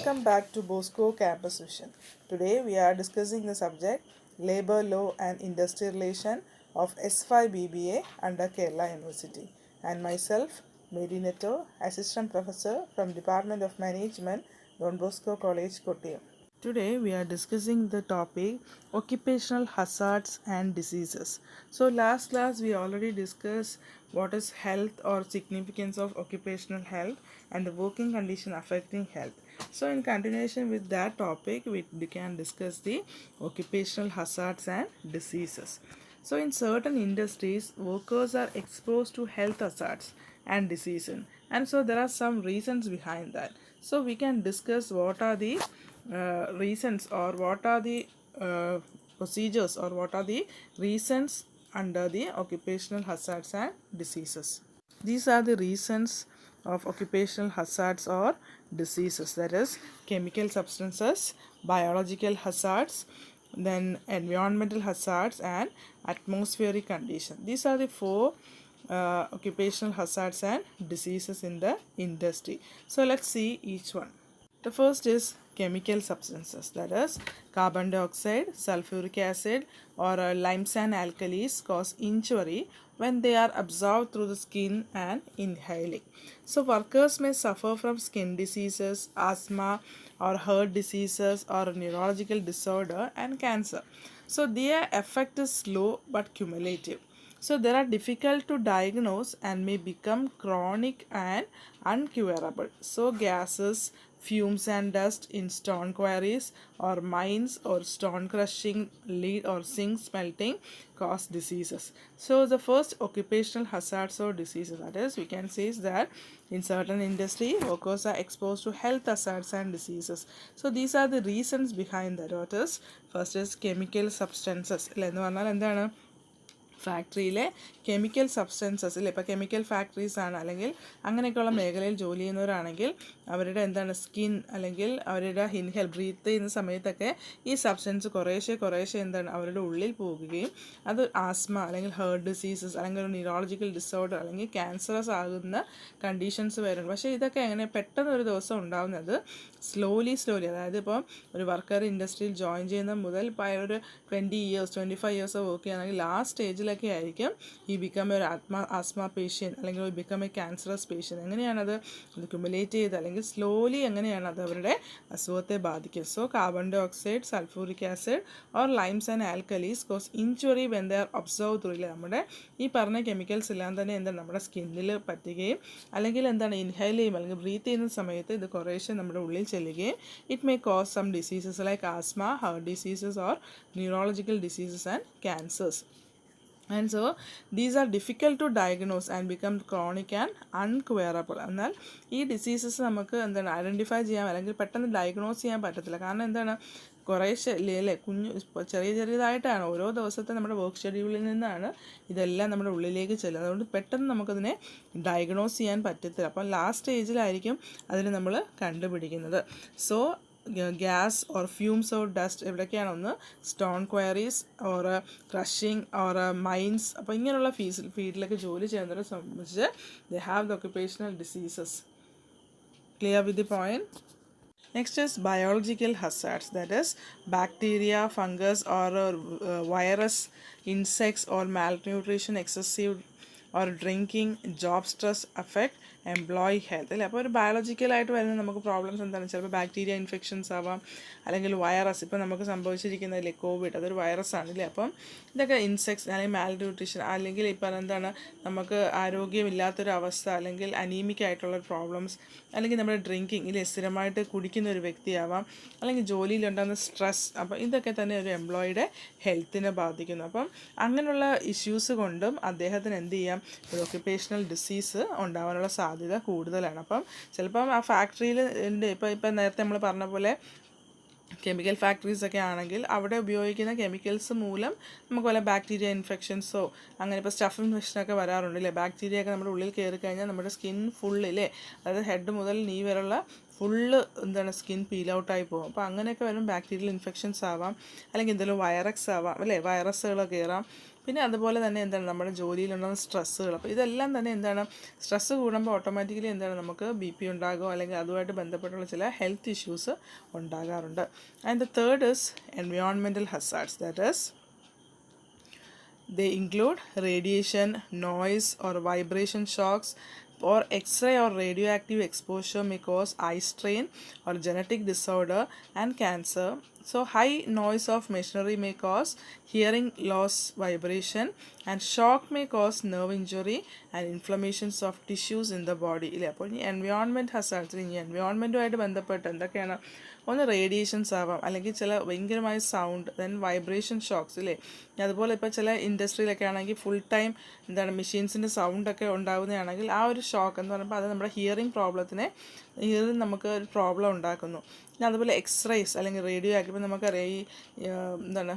Welcome back to Bosco Campus Vision. Today we are discussing the subject Labor Law and Industrial Relation of S5 BBA under Kerala University, and myself, Mary Netto, Assistant Professor from Department of Management, Don Bosco College, Kottayam. Today we are discussing the topic occupational hazards and diseases. So last class we already discussed what is health or significance of occupational health and the working condition affecting health. So in continuation with that topic we can discuss the occupational hazards and diseases. So in certain industries workers are exposed to health hazards and diseases, and so there are some reasons behind that. So we can discuss what are the reasons or what are the procedures or what are the reasons under the occupational hazards and diseases. These are the reasons of occupational hazards or diseases, that is chemical substances, biological hazards, then environmental hazards and atmospheric condition. These are the four occupational hazards and diseases in the industry. So let's see each one. The first is chemical substances, that is carbon dioxide, sulfuric acid or lime sand alkalis cause injury when they are absorbed through the skin and inhaling. So workers may suffer from skin diseases, asthma or heart diseases or neurological disorder and cancer. So their effect is slow but cumulative. So they are difficult to diagnose and may become chronic and uncurable. So gases, fumes and dust in stone quarries or mines or stone crushing, lead or zinc smelting cause diseases. So the first occupational hazards or diseases, that is we can say is that in certain industry workers are exposed to health hazards and diseases. So these are the reasons behind that. What is first is chemical substances. ഫാക്ടറിയിലെ chemical substances ഇല്ലേ, ഇപ്പോൾ chemical factories ആണ് അല്ലെങ്കിൽ അങ്ങനെയൊക്കെയുള്ള മേഖലയിൽ ജോലി ചെയ്യുന്നവരാണെങ്കിൽ അവരുടെ skin അല്ലെങ്കിൽ അവരുടെ ബ്രീത്ത് ചെയ്യുന്ന സമയത്തൊക്കെ ഈ സബ്സ്റ്റൻസ് കുറേശ്ശെ അവരുടെ ഉള്ളിൽ പോകുകയും അത് ആസ്മ അല്ലെങ്കിൽ ഹേർട്ട് ഡിസീസസ് അല്ലെങ്കിൽ ഒരു ന്യൂറോളജിക്കൽ ഡിസോർഡർ അല്ലെങ്കിൽ ക്യാൻസറസ് ആകുന്ന കണ്ടീഷൻസ് വരുന്നുണ്ട്. പക്ഷേ ഇതൊക്കെ എങ്ങനെ പെട്ടെന്ന് ഒരു ദിവസം ഉണ്ടാകുന്നത് സ്ലോലി അതായത് ഇപ്പോൾ ഒരു വർക്കർ ഇൻഡസ്ട്രിയിൽ ജോയിൻ ചെയ്യുന്ന മുതൽ ഇപ്പോൾ ഒരു 20 years 25 years വർക്ക് ചെയ്യുകയാണെങ്കിൽ ലാസ്റ്റ് സ്റ്റേജിലൊക്കെ ആയിരിക്കും ഈ ബിക്കം ഒരു ആസ്മ പേഷ്യൻ്റ് അല്ലെങ്കിൽ ബിക്കം എ ക്യാൻസറസ് പേഷ്യൻ്റ്. എങ്ങനെയാണത് ക്യുമുലേറ്റ് ചെയ്ത് അല്ലെങ്കിൽ സ്ലോലി എങ്ങനെയാണ് അത് അവരുടെ അസുഖത്തെ ബാധിക്കുക. So carbon dioxide, sulphuric acid or limes and alkalis cause injury when they are observe through. നമ്മുടെ ഈ പറഞ്ഞ കെമിക്കൽസ് എല്ലാം തന്നെ നമ്മുടെ സ്കിന്നിൽ പറ്റുകയും അല്ലെങ്കിൽ ഇൻഹൈൽ ചെയ്യുമ്പോൾ അല്ലെങ്കിൽ ബ്രീത്ത് ചെയ്യുന്ന സമയത്ത് ഇത് കുറേശ്ശെ നമ്മുടെ ഉള്ളിൽ ചെല്ലുകയും it may cause some diseases like asthma, heart diseases or neurological diseases and cancers. And so these are difficult to diagnose and become chronic and uncurable. എന്നാൽ ഈ ഡിസീസസ് നമുക്ക് ഐഡൻറ്റിഫൈ ചെയ്യാൻ അല്ലെങ്കിൽ പെട്ടെന്ന് ഡയഗ്നോസ് ചെയ്യാൻ പറ്റത്തില്ല. കാരണം കുറേശ്ശെ അല്ലേ ചെറിയതായിട്ടാണ് ഓരോ ദിവസത്തെ നമ്മുടെ വർക്ക് ഷെഡ്യൂളിൽ നിന്നാണ് ഇതെല്ലാം നമ്മുടെ ഉള്ളിലേക്ക് ചെല്ലുന്നത്. അതുകൊണ്ട് പെട്ടെന്ന് നമുക്കതിനെ ഡയഗ്നോസ് ചെയ്യാൻ പറ്റത്തില്ല. അപ്പം ലാസ്റ്റ് സ്റ്റേജിലായിരിക്കും അതിന് നമ്മൾ കണ്ടുപിടിക്കുന്നത്. So gas or fumes or dust എവിടെയൊക്കെയാണ് ഒന്ന് stone quarries or crushing or mines. അപ്പോൾ ഇങ്ങനെയുള്ള ഫീൽഡിലൊക്കെ ജോലി ചെയ്യുന്നവരെ സംബന്ധിച്ച് they have the occupational diseases. Clear with the point? Next is biological hazards, that is bacteria, fungus or virus, insects or malnutrition, excessive or drinking, job stress affect employee health അല്ലേ. അപ്പോൾ ഒരു ബയോളജിക്കലായിട്ട് വരുന്ന നമുക്ക് പ്രോബ്ലംസ് എന്താണ്, ചിലപ്പോൾ bacteria infections ആവാം അല്ലെങ്കിൽ virus. ഇപ്പോൾ നമുക്ക് സംഭവിച്ചിരിക്കുന്നതില്ലേ കോവിഡ്, അതൊരു വൈറസ് ആണല്ലേ. അപ്പം ഇതൊക്കെ ഇൻസെക്ട്സ് അല്ലെങ്കിൽ മാൽന്യൂട്രീഷൻ അല്ലെങ്കിൽ ഇപ്പോൾ നമുക്ക് ആരോഗ്യമില്ലാത്തൊരവസ്ഥ അല്ലെങ്കിൽ അനീമിക് ആയിട്ടുള്ള പ്രോബ്ലംസ് അല്ലെങ്കിൽ നമ്മുടെ ഡ്രിങ്കിങ് ഇല്ലേ സ്ഥിരമായിട്ട് കുടിക്കുന്ന ഒരു വ്യക്തിയാവാം അല്ലെങ്കിൽ ജോലിയിലുണ്ടാകുന്ന സ്ട്രെസ്. അപ്പം ഇതൊക്കെ തന്നെ ഒരു എംപ്ലോയിയുടെ ഹെൽത്തിനെ ബാധിക്കുന്നു. അപ്പം അങ്ങനെയുള്ള ഇഷ്യൂസ് കൊണ്ടും അദ്ദേഹത്തിന് എന്ത് ചെയ്യാം, ഒരു ഒക്യുപ്പേഷണൽ ഡിസീസ് ഉണ്ടാവാനുള്ള സാധ്യത കൂടുതലാണ്. അപ്പം ചിലപ്പം ആ ഫാക്ടറിയിൽ ഇപ്പം നേരത്തെ നമ്മൾ പറഞ്ഞ പോലെ കെമിക്കൽ ഫാക്ടറീസൊക്കെ ആണെങ്കിൽ അവിടെ ഉപയോഗിക്കുന്ന കെമിക്കൽസ് മൂലം നമുക്ക് വല്ല ബാക്ടീരിയ ഇൻഫെക്ഷൻസോ അങ്ങനെ ഇപ്പോൾ സ്റ്റഫ് ഇൻഫെക്ഷനൊക്കെ വരാറുണ്ട് അല്ലേ. ബാക്ടീരിയ ഒക്കെ നമ്മുടെ ഉള്ളിൽ കയറി കഴിഞ്ഞാൽ നമ്മുടെ സ്കിൻ ഫുള്ളില്ലേ, അതായത് ഹെഡ് മുതൽ നീ വരെയുള്ള ഫുള്ള് എന്താണ് സ്കിൻ പീൽ ഔട്ടായി പോകും. അപ്പോൾ അങ്ങനെയൊക്കെ വരുമ്പോൾ ബാക്ടീരിയൽ ഇൻഫെക്ഷൻസ് ആവാം, അല്ലെങ്കിൽ എന്തെങ്കിലും വൈറസ് ആവാം അല്ലേ, വൈറസുകളൊക്കെ കയറാം. പിന്നെ അതുപോലെ തന്നെ എന്താണ് നമ്മുടെ ജോലിയിലുണ്ടാകുന്ന സ്ട്രെസ്സുകൾ. അപ്പോൾ ഇതെല്ലാം തന്നെ എന്താണ് സ്ട്രെസ്സ് കൂടുമ്പോൾ ഓട്ടോമാറ്റിക്കലി എന്താണ് നമുക്ക് BP ഉണ്ടാകുമോ അല്ലെങ്കിൽ അതുമായിട്ട് ബന്ധപ്പെട്ടുള്ള ചില ഹെൽത്ത് ഇഷ്യൂസ് ഉണ്ടാകാറുണ്ട്. And the third is environmental hazards. That is they include radiation, noise or vibration shocks, or X-ray or radioactive exposure may cause eye strain or genetic disorder and cancer. So high noise of machinery may cause hearing loss, vibration, and shock may cause nerve injury and inflammations of tissues in the body. ഇല്ലേ, അപ്പോൾ ഈ environment hazards, ഈ എൻവയോൺമെൻറ്റുമായിട്ട് ബന്ധപ്പെട്ട് എന്തൊക്കെയാണ്? ഒന്ന് radiations ആവാം, അല്ലെങ്കിൽ ചില ഭയങ്കരമായ സൗണ്ട്, ദെൻ വൈബ്രേഷൻ ഷോക്സ് ഇല്ലേ. അതുപോലെ ഇപ്പോൾ ചില ഇൻഡസ്ട്രിയിലൊക്കെ ആണെങ്കിൽ ഫുൾ ടൈം എന്താണ് മെഷീൻസിൻ്റെ സൗണ്ടൊക്കെ ഉണ്ടാകുന്നതാണെങ്കിൽ ആ ഒരു ഷോക്ക് എന്ന് പറയുമ്പോൾ അത് നമ്മുടെ ഹിയറിംഗ് പ്രോബ്ലത്തിനെ നമുക്ക് ഒരു പ്രോബ്ലം ഉണ്ടാക്കുന്നു. പിന്നെ അതുപോലെ എക്സ്റേസ് അല്ലെങ്കിൽ റേഡിയോ ആക്കിയപ്പോൾ നമുക്കറിയാം ഈ എന്താണ്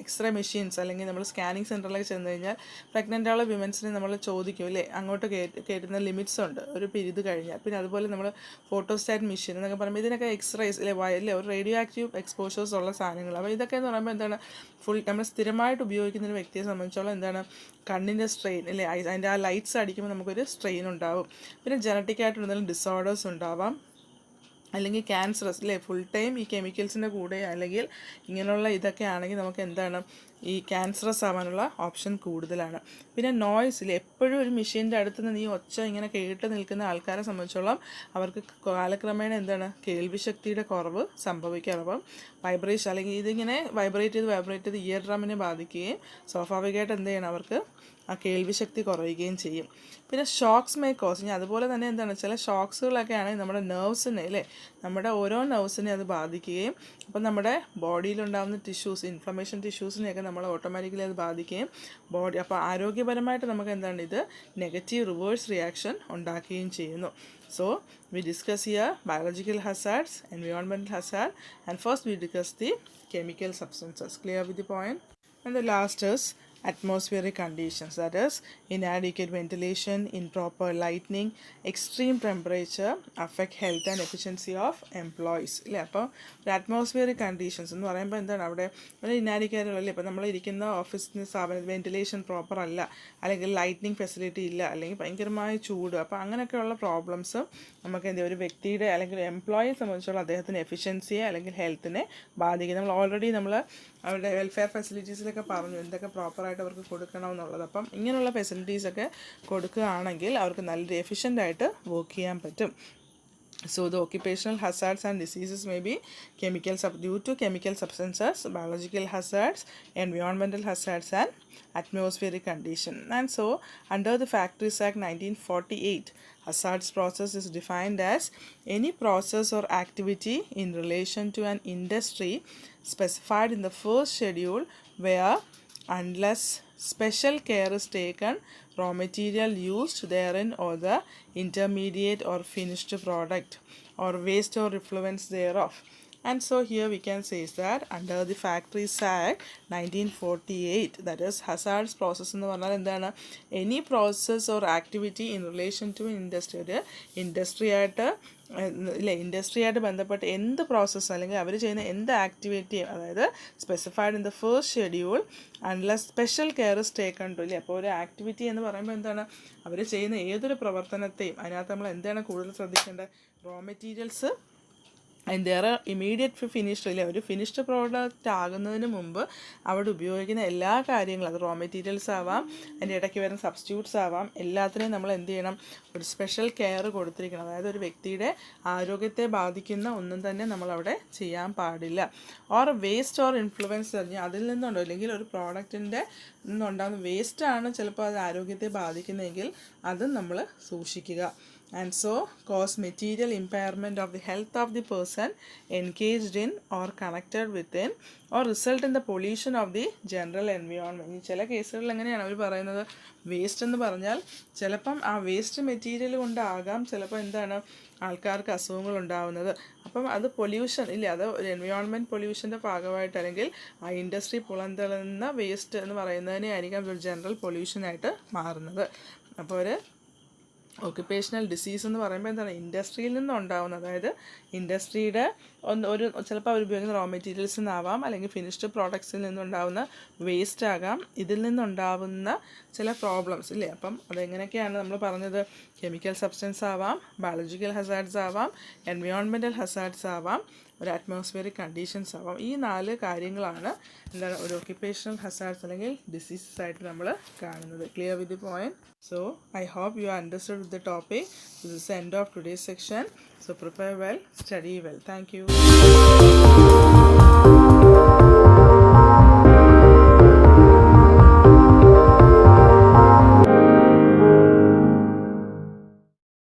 എക്സ്റേ മെഷീൻസ് അല്ലെങ്കിൽ നമ്മൾ സ്കാനിങ് സെൻറ്ററിലേക്ക് ചെന്ന് കഴിഞ്ഞാൽ പ്രഗ്നൻ്റായുള്ള വിമൻസിനെ നമ്മൾ ചോദിക്കും അല്ലേ, അങ്ങോട്ട് കയറ്റുന്ന ലിമിറ്റ്സ് ഉണ്ട് ഒരു പിരീഡ് കഴിഞ്ഞാൽ. പിന്നെ അതുപോലെ നമ്മൾ ഫോട്ടോസ്റ്റാറ്റ് മെഷീൻ എന്നൊക്കെ പറയുമ്പോൾ ഇതിനൊക്കെ എക്സ്റേസ് അല്ലേ ഒരു റേഡിയോ ആക്റ്റീവ് എക്സ്പോഷേഴ്സ് ഉള്ള സാധനങ്ങൾ. അപ്പോൾ ഇതൊക്കെ എന്ന് പറയുമ്പോൾ എന്താണ് ഫുൾ നമ്മൾ സ്ഥിരമായിട്ട് ഉപയോഗിക്കുന്ന ഒരു വ്യക്തിയെ സംബന്ധിച്ചോളം എന്താണ് കണ്ണിൻ്റെ സ്ട്രെയിൻ അല്ലേ, അതിൻ്റെ ആ ലൈറ്റ്സ് അടിക്കുമ്പോൾ നമുക്കൊരു സ്ട്രെയിൻ ഉണ്ടാവും. പിന്നെ ജനറ്റിക്കായിട്ട് എന്തെങ്കിലും ഡിസോർഡേഴ്സ് ഉണ്ടാവാം, അല്ലെങ്കിൽ ക്യാൻസറസ് അല്ലേ, ഫുൾ ടൈം ഈ കെമിക്കൽസിൻ്റെ കൂടെ അല്ലെങ്കിൽ ഇങ്ങനെയുള്ള ഇതൊക്കെ ആണെങ്കിൽ നമുക്ക് എന്താണ് ഈ ക്യാൻസറസ് ആവാനുള്ള ഓപ്ഷൻ കൂടുതലാണ്. പിന്നെ നോയ്സിൽ എപ്പോഴും ഒരു മെഷീൻ്റെ അടുത്ത് നിന്ന് ഈ ഒച്ച ഇങ്ങനെ കേട്ട് നിൽക്കുന്ന ആൾക്കാരെ സംബന്ധിച്ചോളം അവർക്ക് കാലക്രമേണ എന്താണ് കേൾവിശക്തിയുടെ കുറവ് സംഭവിക്കാറ്. അപ്പം വൈബ്രേഷൻ അല്ലെങ്കിൽ ഇതിങ്ങനെ വൈബ്രേറ്റ് ചെയ്ത് ഇയർ ഡ്രമ്മിനെ ബാധിക്കുകയും സ്വാഭാവികമായിട്ട് എന്ത് ചെയ്യണം അവർക്ക് ആ കേൾവിശക്തി കുറയുകയും ചെയ്യും. പിന്നെ ഷോക്സ് മേ കോസ്, ഇനി അതുപോലെ തന്നെ എന്താണ് ചില ഷോക്സുകളൊക്കെ ആണെങ്കിൽ നമ്മുടെ നെർവ്സിനെ അല്ലേ, നമ്മുടെ ഓരോ നെർവ്സിനെ അത് ബാധിക്കുകയും അപ്പം നമ്മുടെ ബോഡിയിലുണ്ടാകുന്ന ടിഷ്യൂസ് ഇൻഫ്ലമേഷൻ ടിഷ്യൂസിനെയൊക്കെ നമ്മൾ ഓട്ടോമാറ്റിക്കലി അത് ബാധിക്കുകയും ബോഡി അപ്പോൾ ആരോഗ്യപരമായിട്ട് നമുക്ക് എന്താണ് ഇത് നെഗറ്റീവ് റിവേഴ്സ് റിയാക്ഷൻ ഉണ്ടാക്കുകയും ചെയ്യുന്നു. So we discuss here biological hazards, environmental hazard, and first we discuss the chemical substances. Clear with the point? And the last is atmospheric conditions, that is inadequate ventilation, improper lighting, extreme temperature affect health and efficiency of employees. ഇല്ലേ, അപ്പോൾ ഒരു atmospheric conditions എന്ന് പറയുമ്പോൾ എന്താണ് അവിടെ ഒരു inadequate അല്ലേ, ഇപ്പോൾ നമ്മൾ ഇരിക്കുന്ന ഓഫീസിൻ്റെ സ്ഥാപനം വെൻറ്റിലേഷൻ പ്രോപ്പർ അല്ല, അല്ലെങ്കിൽ ലൈറ്റിനിങ് ഫെസിലിറ്റി ഇല്ല, അല്ലെങ്കിൽ ഭയങ്കരമായ ചൂട്, അപ്പോൾ അങ്ങനെയൊക്കെയുള്ള പ്രോബ്ലംസ് നമുക്ക് എന്ത് ഒരു വ്യക്തിയുടെ അല്ലെങ്കിൽ എംപ്ലോയിയെ സംബന്ധിച്ചുള്ള അദ്ദേഹത്തിൻ്റെ എഫിഷ്യൻസിയെ അല്ലെങ്കിൽ ഹെൽത്തിനെ ബാധിക്കും. നമ്മൾ ഓൾറെഡി നമ്മൾ അവരുടെ വെൽഫെയർ ഫെസിലിറ്റീസിലൊക്കെ പറഞ്ഞു എന്തൊക്കെ പ്രോപ്പറായിട്ട് അവർക്ക് കൊടുക്കണമെന്നുള്ളത്. അപ്പം ഇങ്ങനെയുള്ള ഫെസിലിറ്റീസൊക്കെ കൊടുക്കുകയാണെങ്കിൽ അവർക്ക് നല്ലൊരു എഫിഷ്യൻ്റായിട്ട് വർക്ക് ചെയ്യാൻ പറ്റും. So the occupational hazards and diseases may be due to chemical substances, biological hazards, environmental hazards, and atmospheric condition. And so under the Factories Act 1948, hazards process is defined as any process or activity in relation to an industry specified in the first schedule where, unless special care is taken, raw material used therein or the intermediate or finished product or waste or effluents thereof. And so here we can say is that under the Factories Act 1948, that is hazardous process എന്ന് പറഞ്ഞാൽ എന്താണ് any process or activity in relation to industry, ഒരു ഇൻഡസ്ട്രിയായിട്ട് ബന്ധപ്പെട്ട് എന്ത് process അല്ലെങ്കിൽ അവർ ചെയ്യുന്ന എന്ത് activity, അതായത് specified in the first schedule unless special care is taken to ഇല്ലേ. അപ്പോൾ ഒരു ആക്ടിവിറ്റി എന്ന് പറയുമ്പോൾ എന്താണ് അവർ ചെയ്യുന്ന ഏതൊരു പ്രവർത്തനത്തെയും അതിനകത്ത് നമ്മൾ എന്താണ് കൂടുതൽ ശ്രദ്ധിക്കേണ്ടത്, റോ മെറ്റീരിയൽസ് അതിൻ്റെ ഇമീഡിയറ്റ് ഫിനിഷ്ഡ് ഇല്ലേ, ഒരു ഫിനിഷ്ഡ് പ്രോഡക്റ്റ് ആകുന്നതിന് മുമ്പ് അവിടെ ഉപയോഗിക്കുന്ന എല്ലാ കാര്യങ്ങളും, അത് റോ മെറ്റീരിയൽസ് ആവാം, അതിൻ്റെ ഇടയ്ക്ക് വരുന്ന സബ്സ്റ്റിറ്റ്യൂട്ട്സ് ആവാം, എല്ലാത്തിനെയും നമ്മൾ എന്ത് ചെയ്യണം, ഒരു സ്പെഷ്യൽ കെയർ കൊടുത്തിരിക്കണം. അതായത് ഒരു വ്യക്തിയുടെ ആരോഗ്യത്തെ ബാധിക്കുന്ന ഒന്നും തന്നെ നമ്മളവിടെ ചെയ്യാൻ പാടില്ല. ഓർ വേസ്റ്റ് ഓർ ഇൻഫ്ലുവൻസ് പറഞ്ഞാൽ അതിൽ നിന്നുണ്ടോ അല്ലെങ്കിൽ ഒരു പ്രോഡക്റ്റിൻ്റെ നിന്നുണ്ടാകുന്ന വേസ്റ്റാണ് ചിലപ്പോൾ അത് ആരോഗ്യത്തെ ബാധിക്കുന്നതെങ്കിൽ അതും നമ്മൾ സൂക്ഷിക്കുക. And so cause material impairment of the health of the person engaged in or connected within or result in the pollution of the general environment. ഈ ചില കേസുകളിൽ എങ്ങനെയാണ് അവർ പറയുന്നത്, വേസ്റ്റ് എന്ന് പറഞ്ഞാൽ ചിലപ്പം ആ വേസ്റ്റ് മെറ്റീരിയൽ കൊണ്ടാകാം ചിലപ്പോൾ എന്താണ് ആൾക്കാർക്ക് അസുഖങ്ങൾ ഉണ്ടാകുന്നത്. അപ്പം അത് പൊല്യൂഷൻ ഇല്ലേ, അത് ഒരു എൻവയോൺമെൻറ്റ് പൊല്യൂഷൻ്റെ ഭാഗമായിട്ട് അല്ലെങ്കിൽ ആ ഇൻഡസ്ട്രി പുറന്തള്ളുന്ന വേസ്റ്റ് എന്ന് പറയുന്നതിനെ ആയിരിക്കാം ഒരു ജനറൽ പൊല്യൂഷനായിട്ട് മാറുന്നത്. അപ്പോൾ ഒരു ഓക്യുപ്പേഷണൽ ഡിസീസ് എന്ന് പറയുമ്പോൾ എന്താണ്, ഇൻഡസ്ട്രിയിൽ നിന്നുണ്ടാവുന്ന, അതായത് ഇൻഡസ്ട്രിയുടെ ഒരു ചിലപ്പോൾ അവർ ഉപയോഗിക്കുന്ന റോ മെറ്റീരിയൽസിൽ നിന്നാവാം, അല്ലെങ്കിൽ ഫിനിഷ്ഡ് പ്രോഡക്ട്സിൽ നിന്നുണ്ടാവുന്ന വേസ്റ്റ് ആകാം, ഇതിൽ നിന്നുണ്ടാവുന്ന ചില പ്രോബ്ലംസ് ഇല്ലേ. അപ്പം അതെങ്ങനെയൊക്കെയാണ് നമ്മൾ പറഞ്ഞത്, കെമിക്കൽ സബ്സ്റ്റൻസ് ആവാം, ബയോളജിക്കൽ ഹസാർഡ്സ് ആവാം, എൻവയോൺമെൻറ്റൽ ഹസാർഡ്സ് ആവാം, ഒരു അറ്റ്മോസ്ഫിയറിക് കണ്ടീഷൻസ് ആവാം. ഈ 4 കാര്യങ്ങളാണ് എന്താണ് ഒരു ഒക്യുപ്പേഷണൽ ഹസാർഡ്സ് അല്ലെങ്കിൽ ഡിസീസസ് ആയിട്ട് നമ്മൾ കാണുന്നത്. Clear with the point? So I hope you understood the topic. This is the end of today's section. So prepare well, study well. Thank you.